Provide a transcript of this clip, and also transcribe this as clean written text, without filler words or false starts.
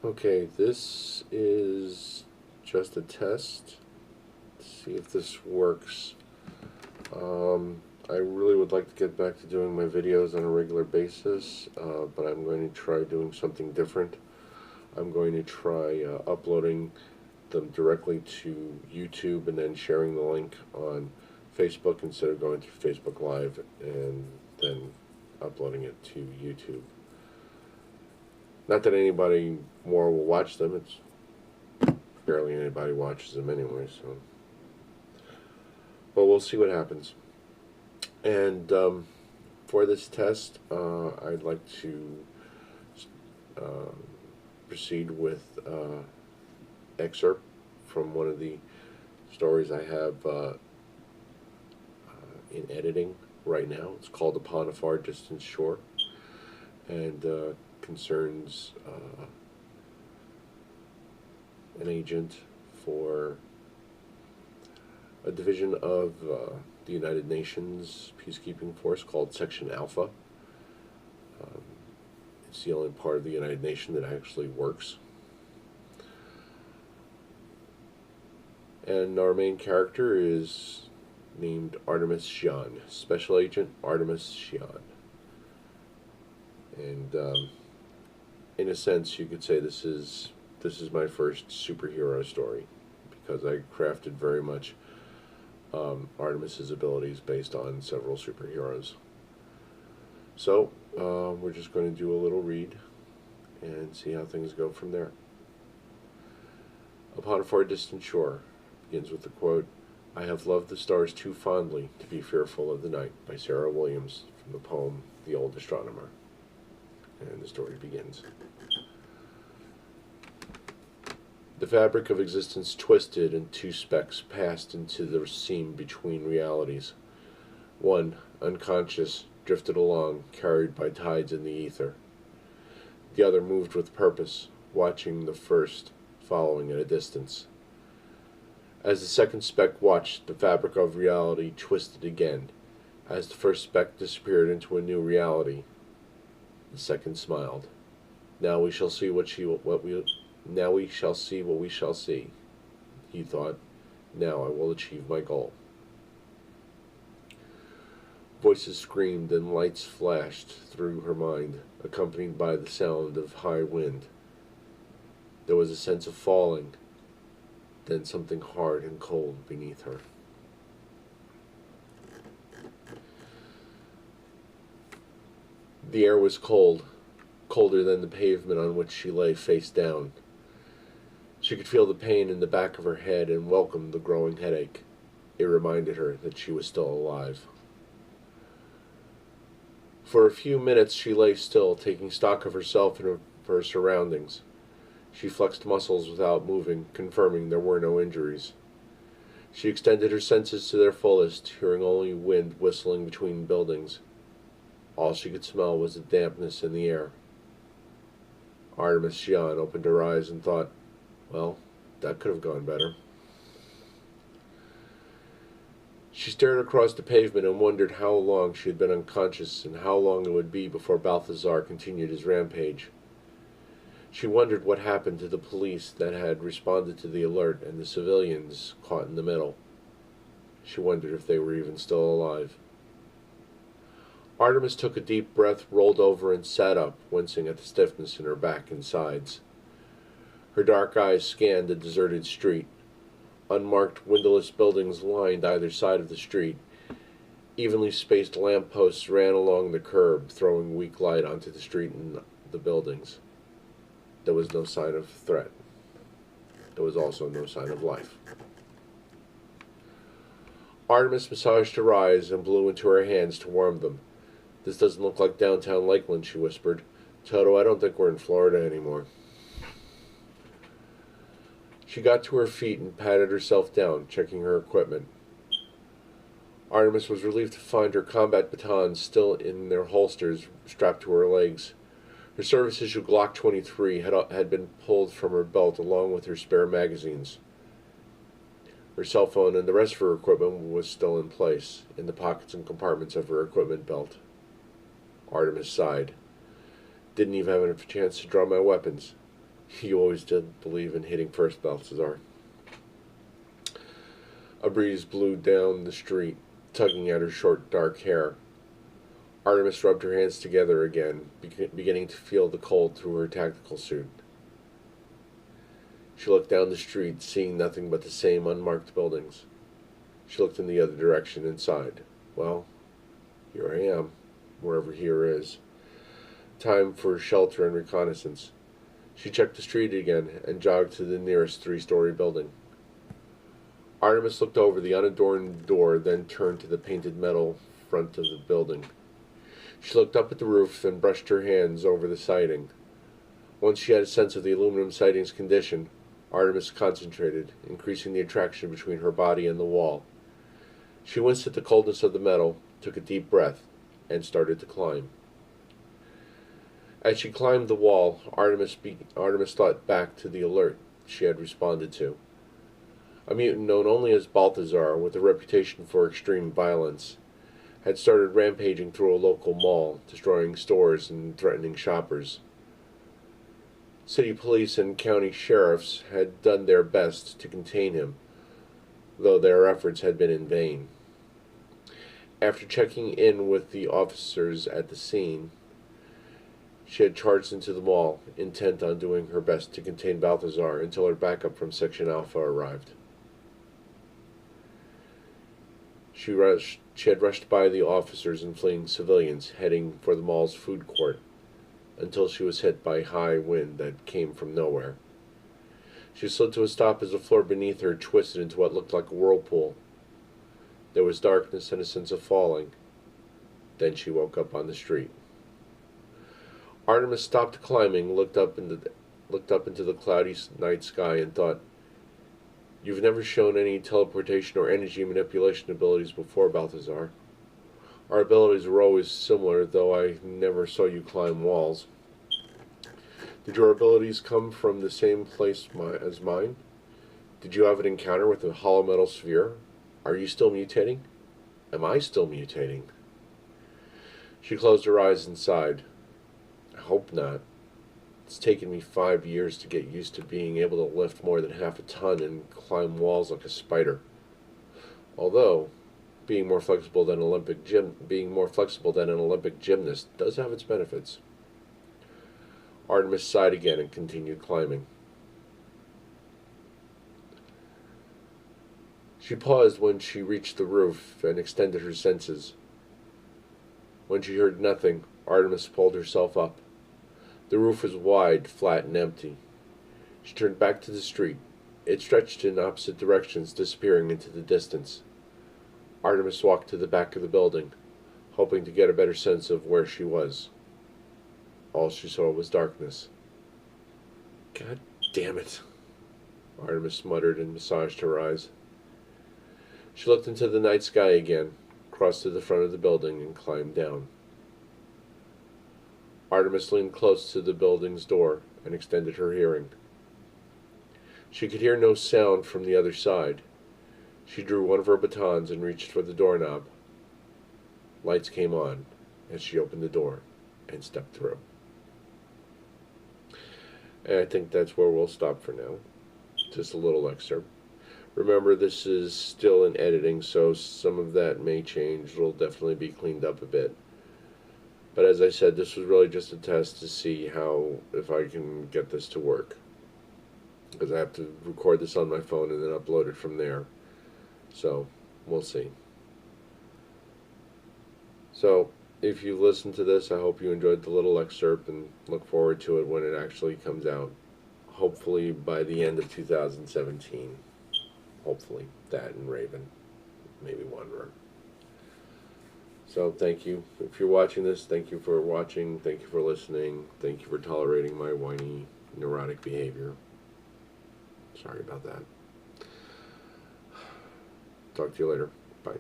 Okay, this is just a test to see if this works. I really would like to get back to doing my videos on a regular basis, but I'm going to try doing something different. I'm going to try uploading them directly to YouTube and then sharing the link on Facebook instead of going through Facebook Live and then uploading it to YouTube. Not that anybody more will watch them, it's barely anybody watches them anyway, so. But we'll see what happens. And for this test, I'd like to uh, proceed with excerpt from one of the stories I have in editing right now. It's called Upon a Far Distant Shore, and concerns an agent for a division of the United Nations peacekeeping force called Section Alpha. It's the only part of the United Nations that actually works. And our main character is named Artemis Jean, Special Agent Artemis Jean. And in a sense, you could say this is my first superhero story, because I crafted very much Artemis's abilities based on several superheroes. So we're just going to do a little read and see how things go from there. Upon a Far Distant Shore begins with the quote, "I have loved the stars too fondly to be fearful of the night," by Sarah Williams, from the poem The Old Astronomer. And the story begins. The fabric of existence twisted, and two specks passed into the seam between realities. One, unconscious, drifted along, carried by tides in the ether. The other moved with purpose, watching the first, following at a distance. As the second speck watched, the fabric of reality twisted again. As the first speck disappeared into a new reality, the second smiled. Now we shall see what we shall see, he thought. Now I will achieve my goal. Voices screamed and lights flashed through her mind, accompanied by the sound of high wind. There was a sense of falling, then something hard and cold beneath her. The air was cold, colder than the pavement on which she lay face down. She could feel the pain in the back of her head and welcomed the growing headache. It reminded her that she was still alive. For a few minutes she lay still, taking stock of herself and of her surroundings. She flexed muscles without moving, confirming there were no injuries. She extended her senses to their fullest, hearing only wind whistling between buildings. All she could smell was the dampness in the air. Artemis Jean opened her eyes and thought, well, that could have gone better. She stared across the pavement and wondered how long she had been unconscious and how long it would be before Balthazar continued his rampage. She wondered what happened to the police that had responded to the alert and the civilians caught in the middle. She wondered if they were even still alive. Artemis took a deep breath, rolled over, and sat up, wincing at the stiffness in her back and sides. Her dark eyes scanned the deserted street. Unmarked, windowless buildings lined either side of the street. Evenly spaced lampposts ran along the curb, throwing weak light onto the street and the buildings. There was no sign of threat. There was also no sign of life. Artemis massaged her eyes and blew into her hands to warm them. "This doesn't look like downtown Lakeland," she whispered. "Toto, I don't think we're in Florida anymore." She got to her feet and patted herself down, checking her equipment. Artemis was relieved to find her combat batons still in their holsters, strapped to her legs. Her service issue Glock 23 had been pulled from her belt along with her spare magazines. Her cell phone and the rest of her equipment was still in place, in the pockets and compartments of her equipment belt. Artemis sighed. "Didn't even have a chance to draw my weapons. You always did believe in hitting first, Balthazar. A breeze blew down the street, tugging at her short, dark hair. Artemis rubbed her hands together again, beginning to feel the cold through her tactical suit. She looked down the street, seeing nothing but the same unmarked buildings. She looked in the other direction and sighed. Well, here I am, wherever here is. Time for shelter and reconnaissance. She checked the street again and jogged to the nearest three-story building. Artemis looked over the unadorned door, then turned to the painted metal front of the building. She looked up at the roof and brushed her hands over the siding. Once she had a sense of the aluminum siding's condition, Artemis concentrated, increasing the attraction between her body and the wall. She winced at the coldness of the metal, took a deep breath, and started to climb. As she climbed the wall, Artemis thought back to the alert she had responded to. A mutant known only as Balthazar, with a reputation for extreme violence, had started rampaging through a local mall, destroying stores and threatening shoppers. City police and county sheriffs had done their best to contain him, though their efforts had been in vain. After checking in with the officers at the scene, she had charged into the mall, intent on doing her best to contain Balthazar until her backup from Section Alpha arrived. She had rushed by the officers and fleeing civilians, heading for the mall's food court, until she was hit by high wind that came from nowhere. She slid to a stop as the floor beneath her twisted into what looked like a whirlpool. There was darkness and a sense of falling. Then she woke up on the street. Artemis stopped climbing, looked up into the cloudy night sky, and thought, "You've never shown any teleportation or energy manipulation abilities before, Balthazar. Our abilities were always similar, though I never saw you climb walls. Did your abilities come from the same place as mine? Did you have an encounter with a hollow metal sphere? Are you still mutating? Am I still mutating?" She closed her eyes and sighed. "I hope not. It's taken me 5 years to get used to being able to lift more than half a ton and climb walls like a spider. Although, being more flexible than an Olympic gymnast does have its benefits." Artemis sighed again and continued climbing. She paused when she reached the roof and extended her senses. When she heard nothing, Artemis pulled herself up. The roof was wide, flat, and empty. She turned back to the street. It stretched in opposite directions, disappearing into the distance. Artemis walked to the back of the building, hoping to get a better sense of where she was. All she saw was darkness. "God damn it," Artemis muttered and massaged her eyes. She looked into the night sky again, crossed to the front of the building, and climbed down. Artemis leaned close to the building's door and extended her hearing. She could hear no sound from the other side. She drew one of her batons and reached for the doorknob. Lights came on as she opened the door and stepped through. And I think that's where we'll stop for now. Just a little excerpt. Remember, this is still in editing, so some of that may change. It'll definitely be cleaned up a bit. But as I said, this was really just a test to see if I can get this to work. Because I have to record this on my phone and then upload it from there. So, we'll see. So, if you listened to this, I hope you enjoyed the little excerpt and look forward to it when it actually comes out. Hopefully by the end of 2017. Hopefully. That and Raven. Maybe Wanderer. So, thank you. If you're watching this, thank you for watching. Thank you for listening. Thank you for tolerating my whiny, neurotic behavior. Sorry about that. Talk to you later. Bye.